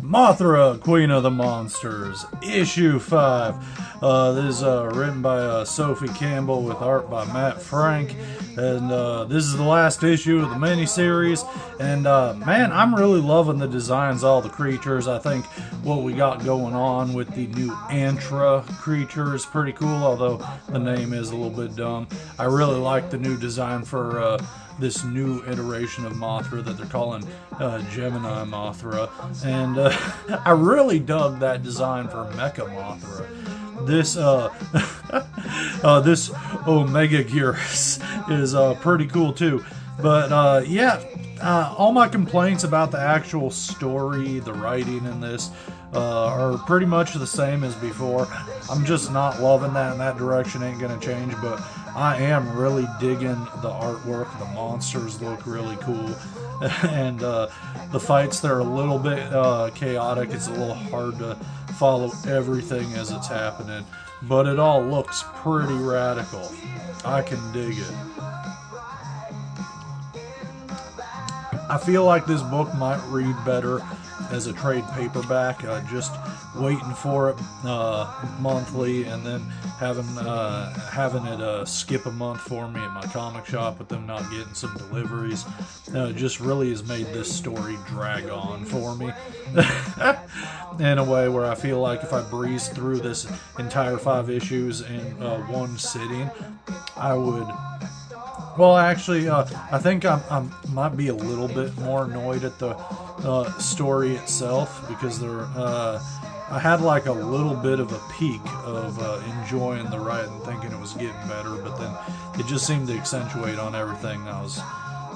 Mothra, Queen of the Monsters, Issue 5. This is written by Sophie Campbell with art by Matt Frank. And this is the last issue of the miniseries. And man, I'm really loving the designs of all the creatures. I think what we got going on with the new Antra creature is pretty cool, although the name is a little bit dumb. I really like the new design for this new iteration of Mothra that they're calling Gemini Mothra, and I really dug that design for Mecha Mothra. This this Omega Gearus is pretty cool too. But yeah, all my complaints about the actual story, the writing in this, are pretty much the same as before. I'm just not loving that, and that direction ain't gonna change, but I am really digging the artwork. The monsters look really cool, and the fights, they're a little bit chaotic. It's a little hard to follow everything as it's happening, but it all looks pretty radical. I can dig it. I feel like this book might read better as a trade paperback, just waiting for it monthly and then having it skip a month for me at my comic shop with them not getting some deliveries. Just really has made this story drag on for me in a way where I feel like if I breeze through this entire 5 issues in one sitting, I would. Well, actually, I think I might be a little bit more annoyed at the story itself, because I had like a little bit of a peak of enjoying the writing, thinking it was getting better, but then it just seemed to accentuate on everything I was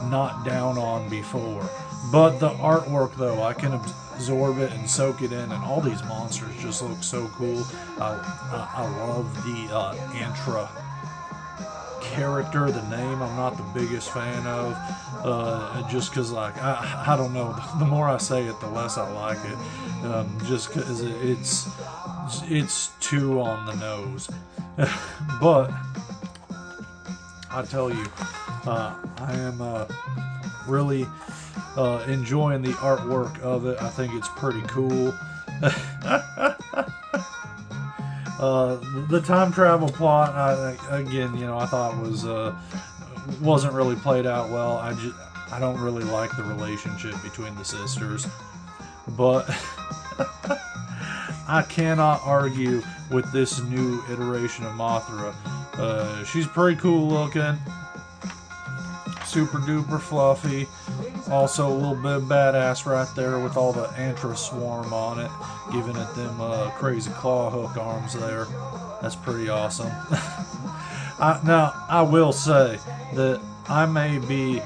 not down on before. But the artwork, though, I can absorb it and soak it in, and all these monsters just look so cool. I love the Antra character. The name I'm not the biggest fan of, just because, like, I don't know, the more I say it, the less I like it, just because it's too on the nose. But I tell you, I am really enjoying the artwork of it. I think it's pretty cool. The time travel plot, again, I thought wasn't really played out well. I don't really like the relationship between the sisters, but I cannot argue with this new iteration of Mothra. She's pretty cool looking, super duper fluffy. Also a little bit of badass right there with all the Antra swarm on it, giving it them crazy claw hook arms there. That's pretty awesome. Now, I will say that I may be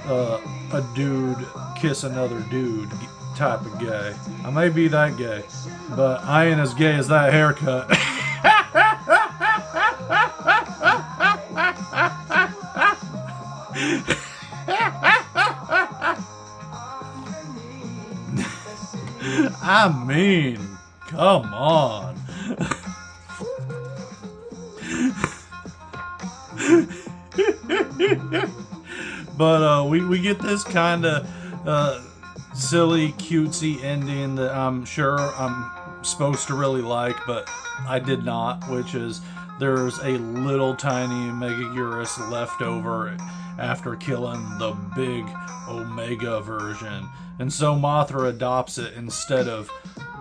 a dude kiss another dude type of gay. I may be that gay, but I ain't as gay as that haircut. I mean, come on. But we get this kind of silly, cutesy ending that I'm sure I'm supposed to really like, but I did not, which is there's a little tiny Megaguirus left over after killing the big Omega version. And so Mothra adopts it instead of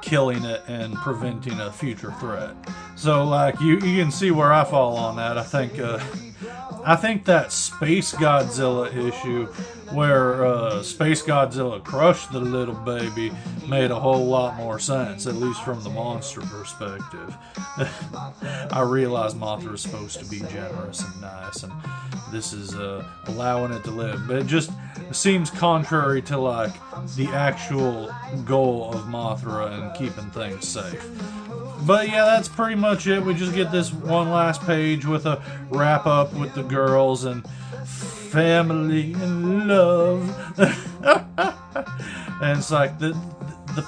killing it and preventing a future threat. So, like, you can see where I fall on that. I think that Space Godzilla issue where Space Godzilla crushed the little baby made a whole lot more sense, at least from the monster perspective. I realize Mothra is supposed to be generous and nice, and this is allowing it to live, but it just seems contrary to, like, the actual goal of Mothra and keeping things safe. But yeah, that's pretty much it. We just get this one last page with a wrap up with the girls and family and love. And it's like the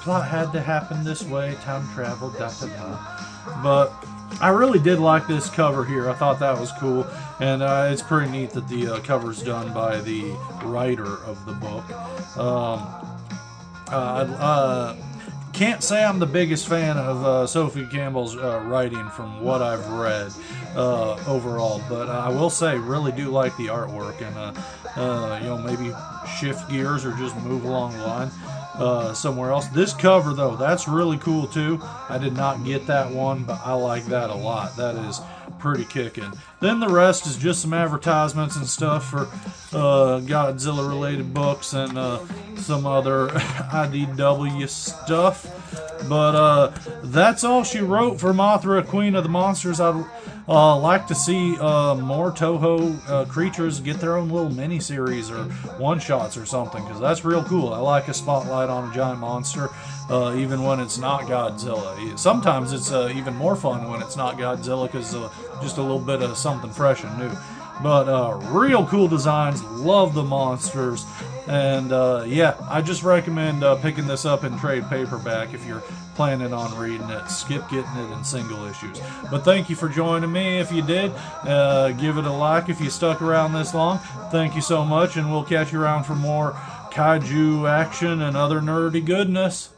plot had to happen this way, time travel, da da da. But I really did like this cover here. I thought that was cool, and it's pretty neat that the cover's done by the writer of the book. can't say I'm the biggest fan of Sophie Campbell's writing from what I've read overall, but I will say really do like the artwork, and you know, maybe shift gears or just move along the line somewhere else. This cover though, that's really cool too. I did not get that one, but I like that a lot. That is pretty kicking. Then the rest is just some advertisements and stuff for Godzilla related books and some other IDW stuff. But that's all she wrote for Mothra, Queen of the Monsters. I'd like to see more Toho creatures get their own little miniseries or one-shots or something, because that's real cool. I like a spotlight on a giant monster, even when it's not Godzilla. Sometimes it's even more fun when it's not Godzilla, because just a little bit of something fresh and new. But real cool designs, love the monsters. And yeah, I just recommend picking this up in trade paperback if you're planning on reading it. Skip getting it in single issues. But thank you for joining me. If you did, give it a like if you stuck around this long. Thank you so much, and we'll catch you around for more kaiju action and other nerdy goodness.